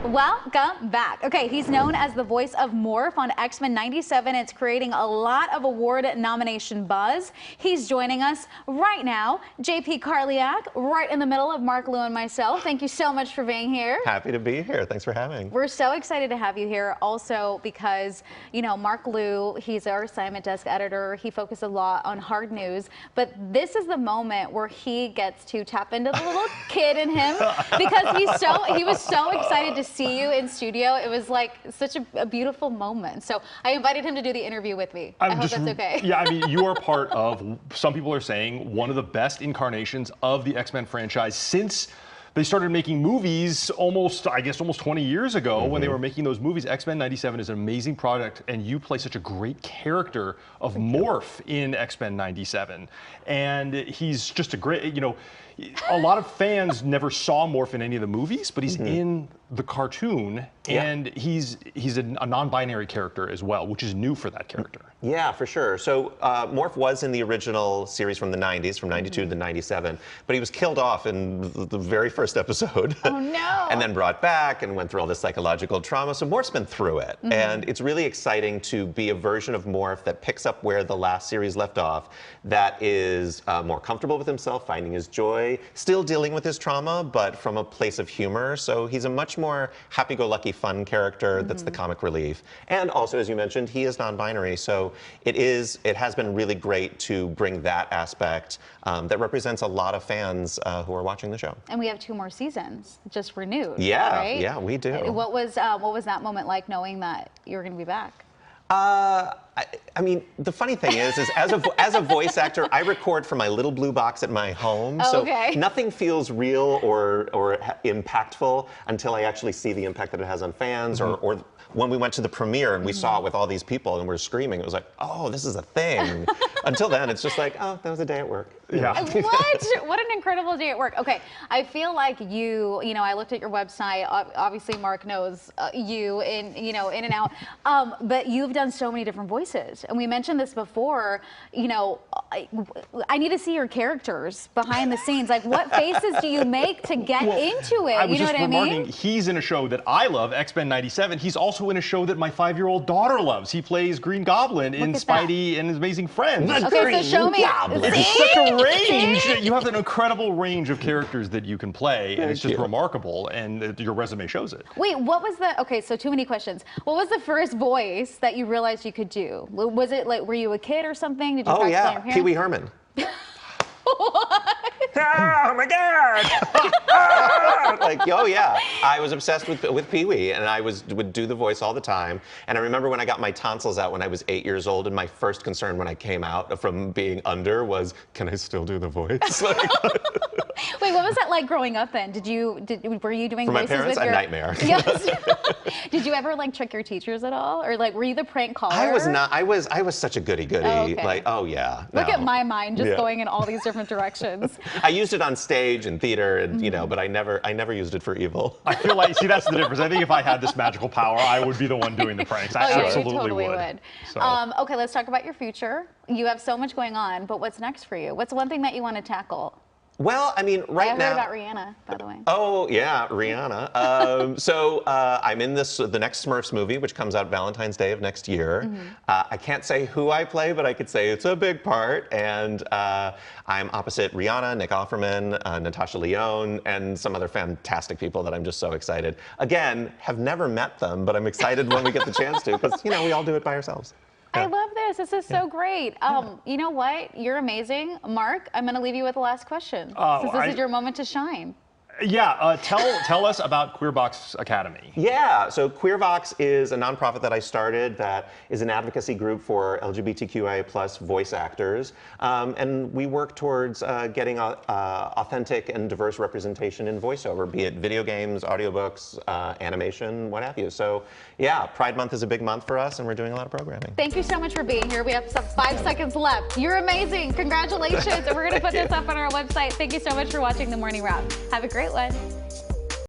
Welcome back. Okay, he's known as the voice of Morph on X-Men 97. It's creating a lot of award nomination buzz. He's joining us right now. JP Karliak, right in the middle of Mark, Lou, and myself. Thank you so much for being here. Happy to be here. Thanks for having. We're so excited to have you here also because, you know, Mark Lou, he's our assignment desk editor. He focuses a lot on hard news, but this is the moment where he gets to tap into the little kid in him because he was so excited to see you in studio. It was like such a beautiful moment. So I invited him to do the interview with me. I hope that's okay. Yeah, I mean, you are part of, some people are saying, one of the best incarnations of the X-Men franchise since they started making movies almost 20 years ago when they were making those movies. X-Men 97 is an amazing product, and you play such a great character of Morph in X-Men 97. And he's just a great, you know, a lot of fans never saw Morph in any of the movies, but he's in the cartoon, and he's a non-binary character as well, which is new for that character. Yeah, for sure. So Morph was in the original series from the 90s, from 92 to 97, but he was killed off in the very first episode. Oh, no. And then brought back and went through all this psychological trauma. So Morph's been through it. And it's really exciting to be a version of Morph that picks up where the last series left off, that is more comfortable with himself, finding his joy, still dealing with his trauma, but from a place of humor. So he's a much more happy-go-lucky, fun character that's the comic relief. And also, as you mentioned, he is non-binary. So it has been really great to bring that aspect that represents a lot of fans who are watching the show. And we have 2 more seasons just renewed. Yeah, right? yeah, we do. What was that moment like, knowing that you were going to be back? I mean, the funny thing is as a voice actor, I record from my little blue box at my home, so nothing feels real or impactful until I actually see the impact that it has on fans, or when we went to the premiere and we saw it with all these people and we're screaming, it was like, oh, this is a thing. Until then, it's just like, oh, that was a day at work. Yeah. What an incredible day at work. Okay, I feel like you know, I looked at your website. Obviously, Mark knows you in and out. But you've done so many different voices, and we mentioned this before. You know, I need to see your characters behind the scenes. Like, what faces do you make to get into it? You know what I mean? He's in a show that I love, X-Men 97. He's also in a show that my 5-year-old daughter loves. He plays Green Goblin in Spidey and His Amazing Friends. Okay, so show me. It's such a range. You have an incredible range of characters that you can play, and it's just remarkable, and your resume shows it. Wait, what was the, okay, so too many questions. What was the first voice that you realized you could do? Was it like, were you a kid or something? Did you practice on your parents? Pee Wee Herman. What? Oh my God! Like, oh yeah, I was obsessed with Pee Wee, and I would do the voice all the time. And I remember when I got my tonsils out when I was 8 years old, and my first concern when I came out from being under was, can I still do the voice? Wait, what was that like growing up then? Were you doing For my voices parents, with your... a nightmare. Yes. Did you ever like trick your teachers at all, or like were you the prank caller? I was not. I was such a goody goody. Oh, okay. Like, oh yeah. Look at my mind just going in all these different directions. I used it on stage and theater, and you know, but I never used it for evil. I feel like, see, that's the difference. I think if I had this magical power, I would be the one doing the pranks. I absolutely you totally would. So. Okay, let's talk about your future. You have so much going on, but what's next for you? What's one thing that you want to tackle? Well, I mean, right now. I heard about Rihanna, by the way. Oh yeah, Rihanna. So I'm in the next Smurfs movie, which comes out Valentine's Day of next year. I can't say who I play, but I could say it's a big part. And I'm opposite Rihanna, Nick Offerman, Natasha Lyonne, and some other fantastic people that I'm just so excited. Again, have never met them, but I'm excited when we get the chance to, because you know we all do it by ourselves. I love this. This is so great. You know what? You're amazing. Mark, I'm going to leave you with the last question, since this is your moment to shine. Yeah, tell us about Queer Vox Academy. Yeah, so Queer Vox is a nonprofit that I started that is an advocacy group for LGBTQIA plus voice actors. And we work towards getting authentic and diverse representation in voiceover, be it video games, audiobooks, animation, what have you. So yeah, Pride Month is a big month for us, and we're doing a lot of programming. Thank you so much for being here. We have 5 seconds left. You're amazing. Congratulations. And we're going to put this up on our website. Thank you so much for watching The Morning Wrap. Have a great one.